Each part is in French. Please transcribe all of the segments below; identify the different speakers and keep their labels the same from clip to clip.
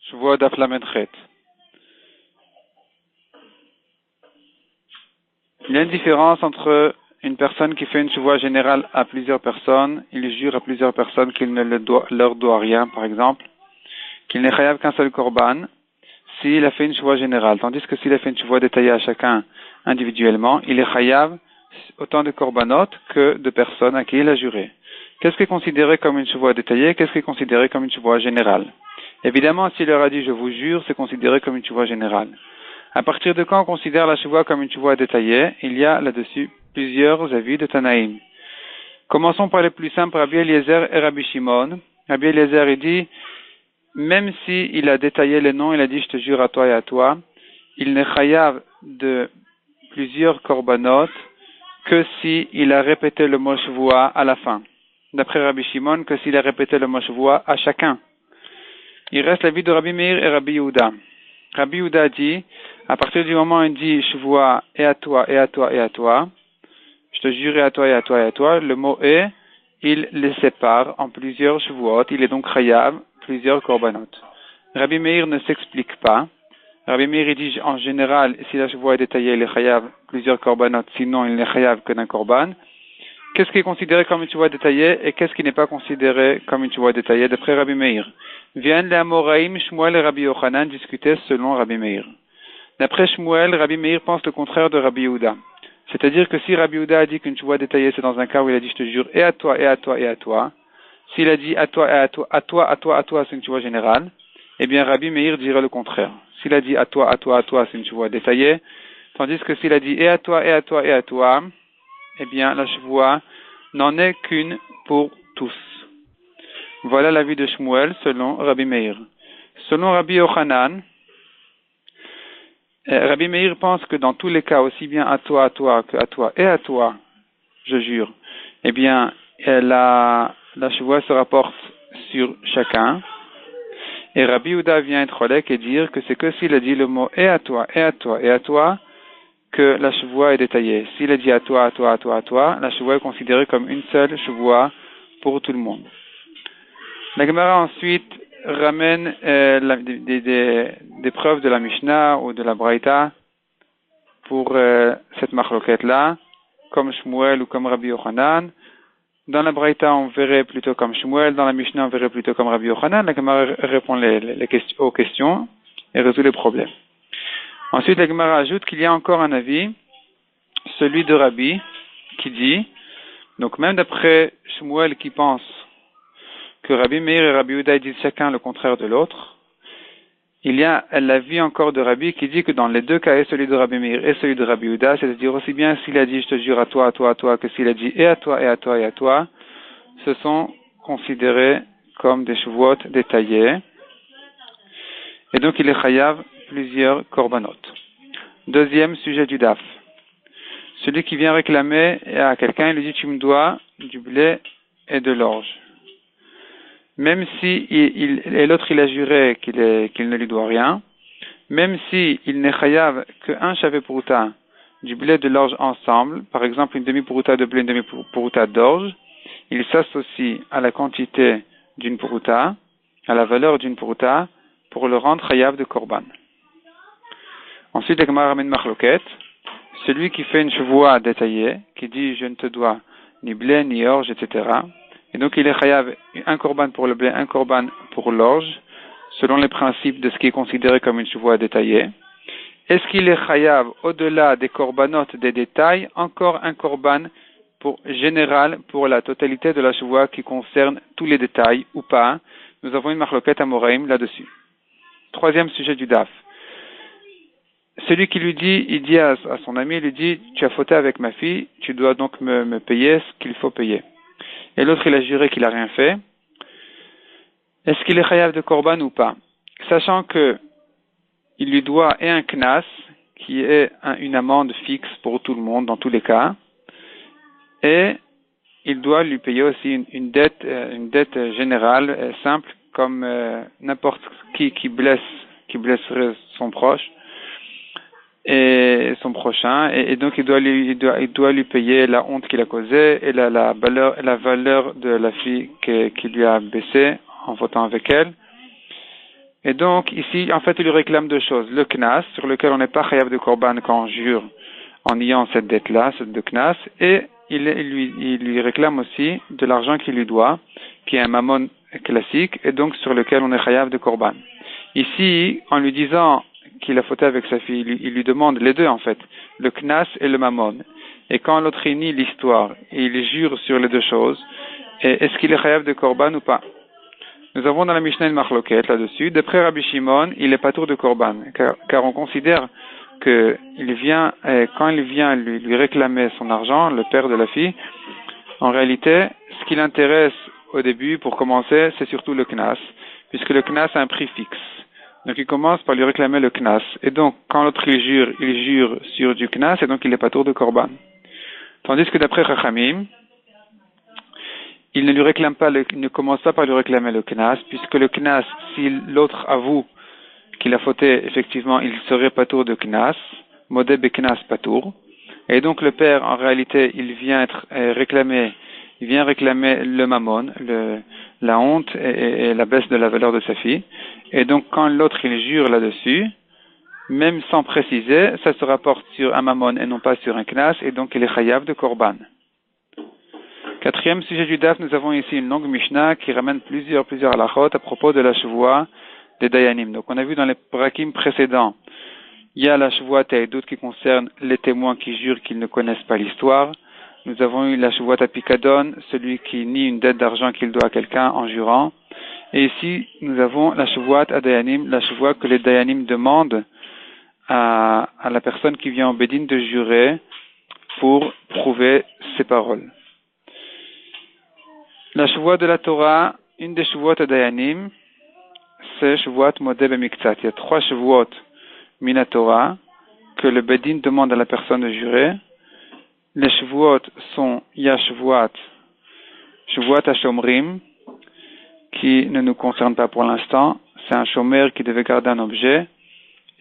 Speaker 1: Shvuah Daf Lamed Chet. Il y a une différence entre une personne qui fait une shvuah générale à plusieurs personnes, il jure à plusieurs personnes qu'il ne leur doit rien, par exemple, qu'il n'est chayav qu'un seul korban, s'il a fait une shvuah générale. Tandis que s'il a fait une shvuah détaillée à chacun individuellement, il est chayav autant de korbanot que de personnes à qui il a juré. Qu'est-ce qui est considéré comme une shvuah détaillée? Qu'est-ce qui est considéré comme une shvuah générale? Évidemment, s'il leur a dit « je vous jure », c'est considéré comme une shvuah générale. À partir de quand on considère la shvuah comme une shvuah détaillée? Il y a là-dessus plusieurs avis de Tanaïm. Commençons par les plus simples, Rabbi Eliezer et Rabbi Shimon. Rabbi Eliezer, il dit, même si il a détaillé les noms, il a dit « je te jure à toi et à toi », il n'est chayav de plusieurs korbanot que si il a répété le mot shvuah à la fin. D'après Rabbi Shimon, que s'il a répété le mot shvuah à chacun. Il reste l'avis de Rabbi Meir et Rabbi Yehuda. Rabbi Yehuda dit, à partir du moment où il dit shvuah et à toi, et à toi, et à toi, je te jure à toi, et à toi, et à toi, le mot est, il les sépare en plusieurs shvuot, il est donc chayav, plusieurs korbanot. Rabbi Meir ne s'explique pas. Rabbi Meir dit, en général, si la shvuah est détaillée, il est chayav, plusieurs korbanot, sinon il n'est chayav que d'un korban. Qu'est-ce qui est considéré comme une shvuah détaillée et qu'est-ce qui n'est pas considéré comme une shvuah détaillée d'après Rabbi Meir? Viennent les Amoraïm, Shmuel et Rabbi Yochanan discuter selon Rabbi Meir. D'après Shmuel, Rabbi Meir pense le contraire de Rabbi Yehuda. C'est-à-dire que si Rabbi Yehuda a dit qu'une shvuah détaillée c'est dans un cas où il a dit je te jure et à toi, et à toi, et à toi, s'il a dit à toi, et à toi, à toi, à toi, à toi, c'est une shvuah générale, eh bien Rabbi Meir dirait le contraire. S'il a dit à toi, à toi, à toi, c'est une shvuah détaillée, tandis que s'il a dit et à toi, et à toi, et à toi, eh bien la shvuah n'en est qu'une pour tous. Voilà l'avis de Shmuel selon Rabbi Meir. Selon Rabbi Yochanan, Rabbi Meir pense que dans tous les cas, aussi bien à toi que à toi et à toi, je jure, eh bien la shvuah se rapporte sur chacun. Et Rabbi Yehuda vient être cholek et dire que c'est que s'il a dit le mot et à toi, et à toi, et à toi, que la shvuah est détaillée. S'il a dit à toi, à toi, à toi, à toi, la shvuah est considérée comme une seule shvuah pour tout le monde. La Gemara ensuite ramène des preuves de la Mishnah ou de la Braïta pour cette machloket-là, comme Shmuel ou comme Rabbi Yochanan. Dans la Braïta, on verrait plutôt comme Shmuel, dans la Mishnah, on verrait plutôt comme Rabbi Yochanan. La Gemara répond aux questions et résout les problèmes. Ensuite, la Gemara ajoute qu'il y a encore un avis, celui de Rabbi, qui dit, donc même d'après Shmuel qui pense que Rabbi Meir et Rabbi Yehuda disent chacun le contraire de l'autre, il y a l'avis encore de Rabbi qui dit que dans les deux cas, et celui de Rabbi Meir et celui de Rabbi Yehuda, c'est-à-dire aussi bien s'il a dit je te jure à toi, à toi, à toi, que s'il a dit et à toi, et à toi, et à toi, ce sont considérés comme des shvuot détaillés. Et donc il est chayav plusieurs korbanot. Deuxième sujet du daf. Celui qui vient réclamer à quelqu'un, il lui dit tu me dois du blé et de l'orge. Même si et l'autre il a juré qu'il ne lui doit rien, même si il n'est chayav qu'un shavé prouta du blé et de l'orge ensemble, par exemple une demi-prouta de blé, une demi-prouta d'orge, il s'associe à la quantité d'une prouta, à la valeur d'une prouta, pour le rendre chayav de korban. Ensuite, la Gemara ramène machloket, celui qui fait une shvuah détaillée, qui dit je ne te dois ni blé, ni orge, etc., et donc il est chayav un korban pour le blé, un korban pour l'orge, selon les principes de ce qui est considéré comme une shvuah détaillée. Est-ce qu'il est chayav au-delà des korbanot des détails, encore un korban général pour la totalité de la shvuah qui concerne tous les détails ou pas? Nous avons une machloket amoraïm là-dessus. Troisième sujet du daf. Celui qui lui dit, il dit à son ami, il lui dit tu as fauté avec ma fille, tu dois donc me payer ce qu'il faut payer. Et l'autre, il a juré qu'il n'a rien fait. Est-ce qu'il est chayav de korban ou pas? Sachant que il lui doit et un knas, qui est une amende fixe pour tout le monde, dans tous les cas, et il doit lui payer aussi une dette générale, simple, comme n'importe qui blesserait son proche et son prochain, et donc il doit lui payer la honte qu'il a causée et la valeur de la fille qui lui a baissé en votant avec elle. Et donc, ici, en fait, il lui réclame deux choses. Le knas, sur lequel on n'est pas chayav de korban quand on jure en ayant cette dette-là, cette de knas, et il lui réclame aussi de l'argent qu'il lui doit, qui est un mammon classique, et donc sur lequel on est chayav de korban. Ici, en lui disant qu'il a fauté avec sa fille, il lui demande les deux, en fait, le knas et le mammon. Et quand l'autre nie l'histoire, il jure sur les deux choses, et est-ce qu'il est chayav de korban ou pas? Nous avons dans la Mishnah une marloquette là-dessus. D'après Rabbi Shimon, il est pas tour de korban, car on considère que quand il vient lui réclamer son argent, le père de la fille, en réalité, ce qui l'intéresse au début, pour commencer, c'est surtout le knas, puisque le knas a un prix fixe. Donc il commence par lui réclamer le knas. Et donc, quand l'autre il jure sur du knas, et donc il est pas tour de korban. Tandis que d'après Chachamim, il ne commence pas par lui réclamer le knas, puisque le knas, si l'autre avoue qu'il a fauté, effectivement, il serait patour de knas, modé beknas patour. Et donc le père, en réalité, il vient réclamer le mammon, la honte et la baisse de la valeur de sa fille. Et donc quand l'autre il jure là-dessus, même sans préciser, ça se rapporte sur un mammon et non pas sur un knas, et donc il est chayav de korban. Quatrième sujet du daf, nous avons ici une longue Mishnah qui ramène plusieurs halachot à propos de la chevoie des Dayanim. Donc on a vu dans les prakim précédents, il y a la chevoie taïdout qui concerne les témoins qui jurent qu'ils ne connaissent pas l'histoire. Nous avons eu la chevoie tapikadon, celui qui nie une dette d'argent qu'il doit à quelqu'un en jurant. Et ici, nous avons la chevoie adayanim, la chevoie que les Dayanim demandent à la personne qui vient en bédine de jurer pour prouver ses paroles. La chevoie de la Torah, une des chevoiot Dayanim, c'est chevoit modé bemiktsat. Il y a 3 chevoiot mina Torah que le Bedin demande à la personne de jurer. Les chevoiot sont ya chevoat hashomrim, qui ne nous concerne pas pour l'instant. C'est un shomer qui devait garder un objet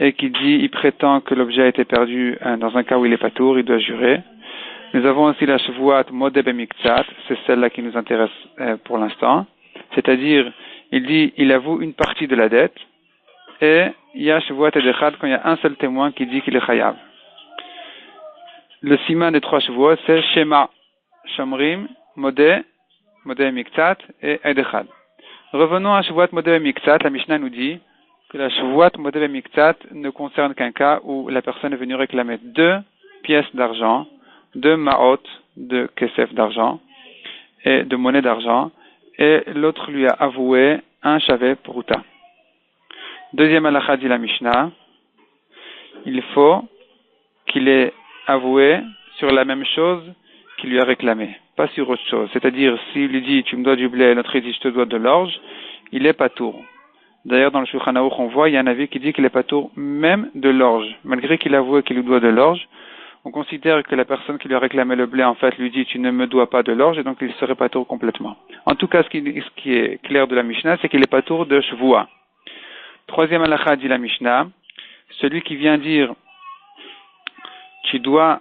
Speaker 1: et qui il prétend que l'objet a été perdu dans un cas où il est patour, il doit jurer. Nous avons aussi la chevoat modé bemiktsat, c'est celle-là qui nous intéresse pour l'instant. C'est-à-dire, il avoue une partie de la dette, et il y a chevoat edechad quand il y a un seul témoin qui dit qu'il est chayav. Le siman des 3 chevoot, c'est shema, shomrim, modé miktsat et edechad. Revenons à chevoat modé miktsat. La Mishnah nous dit que la chevoat modé miktsat ne concerne qu'un cas où la personne est venue réclamer 2 pièces d'argent, 2 maot de kesef d'argent et de monnaie d'argent, et l'autre lui a avoué un shavet pruta. Deuxième halakha dit la Mishnah, il faut qu'il ait avoué sur la même chose qu'il lui a réclamé, pas sur autre chose. C'est-à-dire, s'il lui dit tu me dois du blé, l'autre il dit je te dois de l'orge, il est patour. D'ailleurs, dans le Shulchan Aruch, on voit, il y a un avis qui dit qu'il est patour même de l'orge. Malgré qu'il avoue qu'il lui doit de l'orge, on considère que la personne qui lui a réclamé le blé, en fait, lui dit tu ne me dois pas de l'orge, et donc il serait patour complètement. En tout cas, ce qui est clair de la Mishnah, c'est qu'il est patour de shvoua. Troisième halakha dit la Mishnah, celui qui vient dire tu dois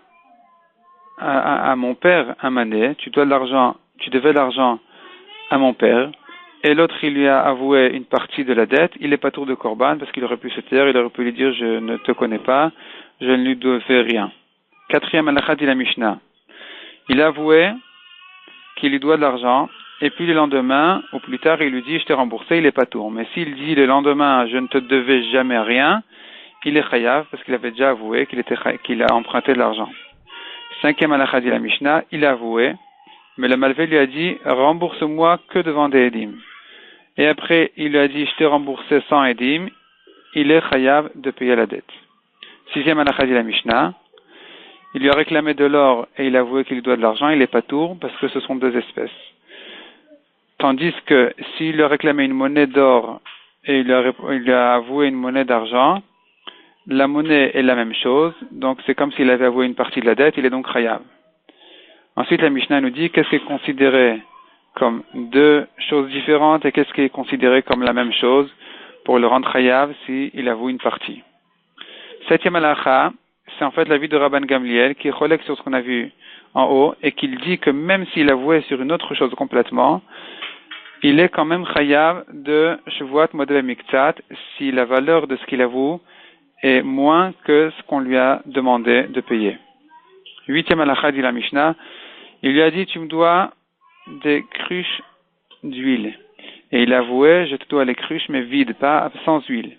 Speaker 1: à mon père un mané, tu devais l'argent à mon père, et l'autre il lui a avoué une partie de la dette, il est patour de korban parce qu'il aurait pu se taire, il aurait pu lui dire je ne te connais pas, je ne lui devais rien. Quatrième halakha dit la Mishnah, il a avoué qu'il lui doit de l'argent, et puis le lendemain, ou plus tard, il lui dit, je t'ai remboursé, il est patour. Mais s'il dit le lendemain, je ne te devais jamais rien, il est chayav, parce qu'il avait déjà avoué qu'il a emprunté de l'argent. Cinquième halakha dit la Mishnah, il a avoué, mais le malvé lui a dit, rembourse-moi que devant des édim. Et après, il lui a dit, je t'ai remboursé sans édim, il est chayav de payer la dette. Sixième halakha dit la Mishnah, il lui a réclamé de l'or et il a avoué qu'il lui doit de l'argent, il est patour, parce que ce sont 2 espèces. Tandis que s'il lui a réclamé une monnaie d'or et il lui a avoué une monnaie d'argent, la monnaie est la même chose, donc c'est comme s'il avait avoué une partie de la dette, il est donc chayav. Ensuite, la Mishnah nous dit qu'est-ce qui est considéré comme 2 choses différentes et qu'est-ce qui est considéré comme la même chose pour le rendre chayav s'il avoue une partie. Septième halakha, c'est en fait l'avis de Rabban Gamliel qui est cholek sur ce qu'on a vu en haut et qu'il dit que même s'il avouait sur une autre chose complètement, il est quand même chayav de Shavuot Modeh Miktsat si la valeur de ce qu'il avoue est moins que ce qu'on lui a demandé de payer. 8e halakha dit la Mishnah, il lui a dit tu me dois des cruches d'huile. Et il avouait je te dois les cruches mais vides, pas sans huile.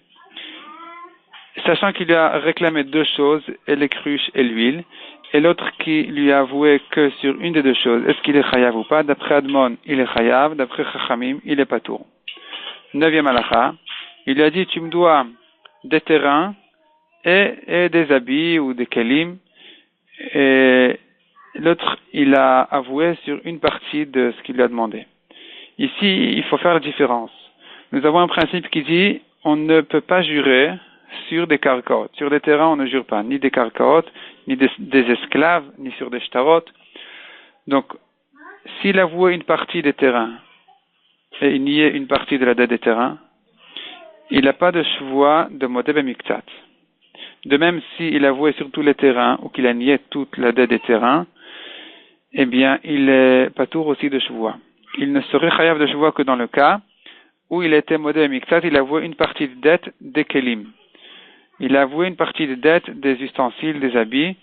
Speaker 1: Sachant qu'il lui a réclamé deux choses, et les cruches et l'huile, et l'autre qui lui a avoué que sur une des deux choses, est-ce qu'il est chayav ou pas? D'après Admon, il est chayav, d'après Chachamim, il est patour. 9e halakha, il lui a dit, tu me dois des terrains et des habits ou des kelim, et l'autre, il a avoué sur une partie de ce qu'il lui a demandé. Ici, il faut faire la différence. Nous avons un principe qui dit, on ne peut pas jurer sur des karkaot. Sur des terrains, on ne jure pas, ni des karkaot, ni des esclaves, ni sur des shtarot. Donc, s'il avouait une partie des terrains, et il niait une partie de la dette des terrains, il n'a pas de chevoie de Modeh Miktsat. De même, s'il avouait sur tous les terrains, ou qu'il a nié toute la dette des terrains, eh bien, il est patour aussi de chevoie. Il ne serait chayav de chevoie que dans le cas où il était Modeh Miktsat, il avouait une partie de dette des kelim. Il a avoué une partie de dette des ustensiles, des habits,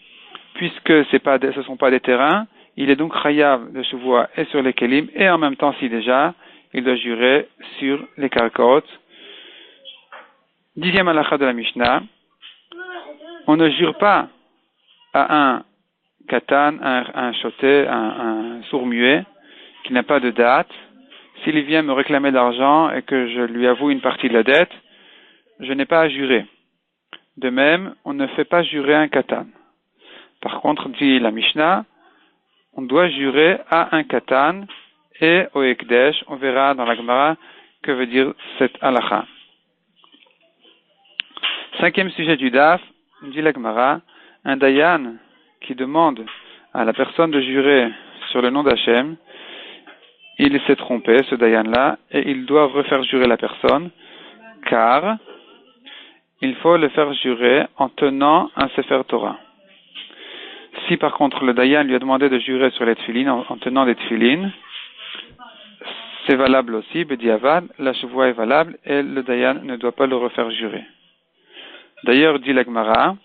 Speaker 1: puisque ce ne sont pas des terrains, il est donc chayav de chevoie et sur les kelim, et en même temps, si déjà, il doit jurer sur les karkaot. 10e halakha de la Mishnah, on ne jure pas à un katan, un choté, un sourd-muet, qui n'a pas de date. S'il vient me réclamer de l'argent et que je lui avoue une partie de la dette, je n'ai pas à jurer. De même, on ne fait pas jurer un katan. Par contre, dit la Mishnah, on doit jurer à un katan et au ekdesh. On verra dans la Gemara que veut dire cette halakha. 5e sujet du daf, dit la Gemara, un dayan qui demande à la personne de jurer sur le nom d'Hachem, il s'est trompé, ce dayan-là, et il doit refaire jurer la personne, car il faut le faire jurer en tenant un Sefer Torah. Si par contre le dayan lui a demandé de jurer sur les tefilines en tenant des tefilines, c'est valable aussi, bediavad, la chevoie est valable et le dayan ne doit pas le refaire jurer. D'ailleurs, dit la Gemara,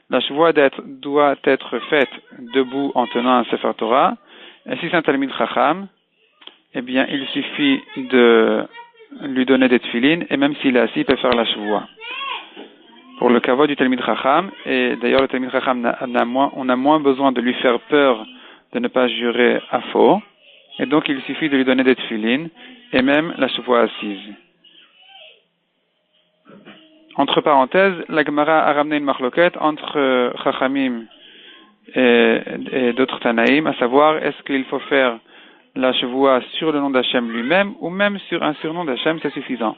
Speaker 1: la chevoie doit être faite debout en tenant un Sefer Torah, et si c'est un Talmid Chacham, eh bien il suffit de lui donner des tefilines, et même s'il est assis, il peut faire la chevoie. Pour le kavod du Talmid Chacham, et d'ailleurs le Talmid Chacham on a moins besoin de lui faire peur de ne pas jurer à faux, et donc il suffit de lui donner des tefilines, et même la chevoie assise. Entre parenthèses, la Gemara a ramené une marloquette entre Chachamim et d'autres Tanaïm, à savoir, est-ce qu'il faut faire la chevoie sur le nom d'Hachem lui-même, ou même sur un surnom d'Hachem, c'est suffisant.